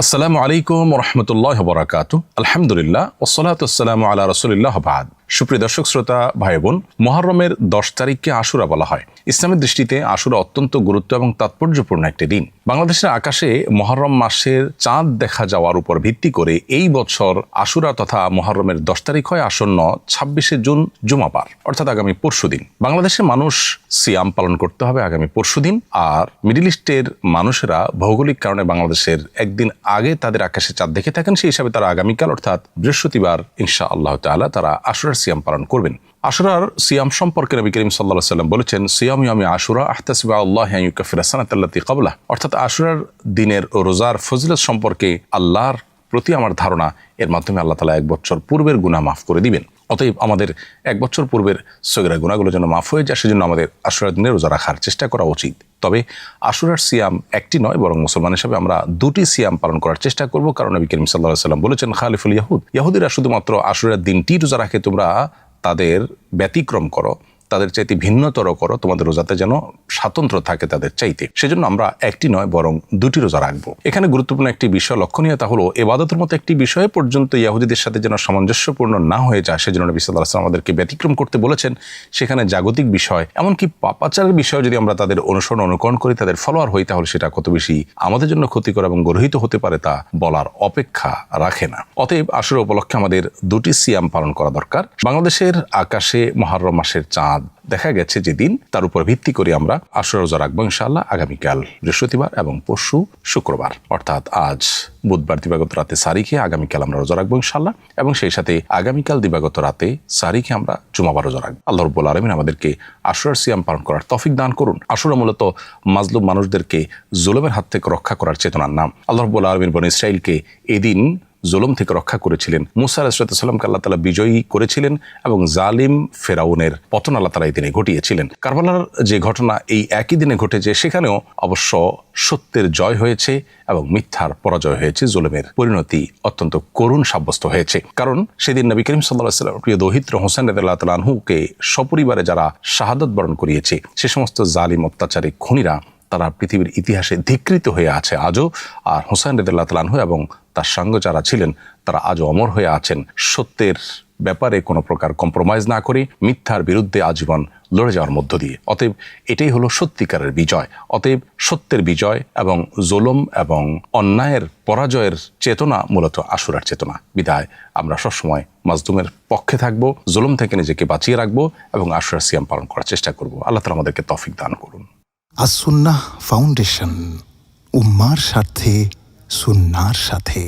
আসসালামু আলাইকুম রহমতুল্লাহ বরাকাতু। আলহামদুলিল্লাহ ওসসালাতু ওয়াসসালামু আলা রাসূলিল্লাহ বাদ। সুপ্রিয় দর্শক শ্রোতা ভাই বোন, মুহররমের 10 তারিখকে আশুরা বলা হয়। ইসলামের দৃষ্টিতে আশুরা অত্যন্ত গুরুত্ব এবং তাৎপর্যপূর্ণ একটি দিন। বাংলাদেশের আকাশে মুহররম মাসের চাঁদ দেখা যাওয়ার উপর ভিত্তি করে এই বছর আশুরা তথা মুহররমের 10 তারিখ হয় আসন্ন 26শে জুন জুমাবার, অর্থাৎ আগামী পরশুদিন। বাংলাদেশের মানুষ সিয়াম পালন করতে হবে আগামী পরশুদিন, আর মিডল ইস্টের মানুষেরা ভৌগোলিক কারণে বাংলাদেশের একদিন আগে তাদের আকাশে চাঁদ দেখে থাকেন। সেই হিসাবে তারা আগামীকাল অর্থাৎ বৃহস্পতিবার ইনশাআল্লাহ তাআলা তারা আশুরার সিয়াম পালন করবেন। আশুরার সিয়াম সম্পর্কে নবী করিম সাল্লাল্লাহু আলাইহি ওয়াসাল্লাম বলেছেন, সিয়াম ইয়ামি আশুরা আহতাসিবু আল্লাহ আন ইউকাফিরা সানাতাল্লাতী ক্বাবলা, অর্থাৎ আশুরার দিনের রোজার ফজিলত সম্পর্কে আল্লাহর প্রতি আমার ধারণা, এর মাধ্যমে আল্লাহ তাআলা 1 বছর পূর্বের গুনাহ মাফ করে দিবেন। অতএব আমাদের 1 বছর পূর্বের সগীরা গুনাহগুলো যেন মাফ হয়ে যায়, সেজন্য আমাদের আশুরার দিনে রোজা রাখার চেষ্টা করা উচিত। তবে আশুরার সিয়াম একটি নয়, বরং মুসলমান হিসেবে আমরা 2টি সিয়াম পালন করার চেষ্টা করব। কারণ নবী করিম সাল্লাল্লাহু আলাইহি ওয়াসাল্লাম বলেছেন, খালিফুল ইয়াহুদ, ইহুদিরা শুধুমাত্র আশুরার দিনটি রোজা রাখে, তোমরা তাদের ব্যতিক্রম করো, তাদের চাইতে ভিন্নতর করো, তোমাদের রোজাতে যেন স্বাতন্ত্র্য থাকে তাদের চাইতে। সেজন্য আমরা একটি নয় বরং 2টি রোজা রাখবো। এখানে গুরুত্বপূর্ণ একটি বিষয় লক্ষণীয়, তা হলো ইবাদতের মতো একটি বিষয়ে পর্যন্ত ইহুদিদের সাথে যেন সামঞ্জস্যপূর্ণ না হয়ে যায়, সেজন্য নবী সাল্লাল্লাহু আলাইহি ওয়াসাল্লাম আমাদেরকে ব্যতিক্রম করতে বলেছেন। সেখানে জাগতিক বিষয়, এমনকি পাপাচারের বিষয় যদি আমরা তাদের অনুকরণ করি, তাদের ফলোয়ার হই, তাহলে সেটা কত বেশি আমাদের জন্য ক্ষতিকর এবং গর্হিত হতে পারে তা বলার অপেক্ষা রাখে না। অতএব আশুরা উপলক্ষে আমাদের 2টি সিয়াম পালন করা দরকার। বাংলাদেশের আকাশে মুহররম মাসের চাঁদ দেখা গেছে যেদিন, তার উপর ভিত্তি করে আমরা আশুরা রোজা রাখবো ইনশাআল্লাহ আগামীকাল বৃহস্পতিবার এবং পরশু শুক্রবার, অর্থাৎ আজ বুধবার দিবাগত রাতে সারি খেয়ে আগামীকাল আমরা রোজা রাখবো ইনশাআল্লাহ, এবং সেই সাথে আগামীকাল দিবাগত রাতে সারি খেয়ে আমরা জুমাবার রোজা রাখবো। আল্লাহ রাব্বুল আলামিন আমাদেরকে আশুরার সিয়াম পালন করার তৌফিক দান করুন। আশুরা মূলত মাজলুম মানুষদেরকে জুলুমের হাত থেকে রক্ষা করার চেতনার নাম। আল্লাহ রাব্বুল আলামিন বনী ইসরাইলকে এদিন জুলুম থেকে রক্ষা করেছিলেন। মুসা আলাইহিস সালামকে আল্লাহ তাআলা বিজয়ী করেছিলেন এবং জালিম ফেরাউনের পতন আল্লাহ তাআলা এই দিনে ঘটিয়েছিলেন। কারবালার যে ঘটনা এই একই দিনে ঘটেছে, সেখানেও অবশ্য সত্যের জয় হয়েছে এবং মিথ্যার পরাজয় হয়েছে, জুলুমের পরিণতি অত্যন্ত করুণ সাব্যস্ত হয়েছে। কারণ সেদিন নবী করিম সাল্লাল্লাহু আলাইহি ওয়াসাল্লাম প্রিয় দৌহিত্র হোসেন রাদিয়াল্লাহু তাআলা আনহুকে সপরিবারে যারা শাহাদাত বরণ করিয়েছে, সে সমস্ত জালিম অত্যাচারী খুনিরা তারা পৃথিবীর ইতিহাসে ধিকৃত হয়ে আছে আজও। আর হোসেন রাদিয়াল্লাহু তাআলা আনহু এবং তার সঙ্গে যারা ছিলেন তারা আজও অমর হয়ে আছেন, সত্যের ব্যাপারে কোনো প্রকার কম্প্রোমাইজ না করে মিথ্যার বিরুদ্ধে আজীবন লড়ে যাওয়ার মধ্য দিয়ে। অতএব এটাই হলো সত্যিকারের বিজয়। অতএব সত্যের বিজয় এবং জুলুম এবং অন্যায়ের পরাজয়ের চেতনা মূলত আশুরার চেতনা। বিদায় আমরা সবসময় মাজলুমের পক্ষে থাকবো, জুলুম থেকে নিজেকে বাঁচিয়ে রাখবো এবং আশুরার সিয়াম পালন করার চেষ্টা করব। আল্লাহ তাআলা আমাদেরকে তৌফিক দান করুন। আস-সুন্নাহ ফাউন্ডেশন, উম্মার স্বার্থে সুন্নাহর সাথে।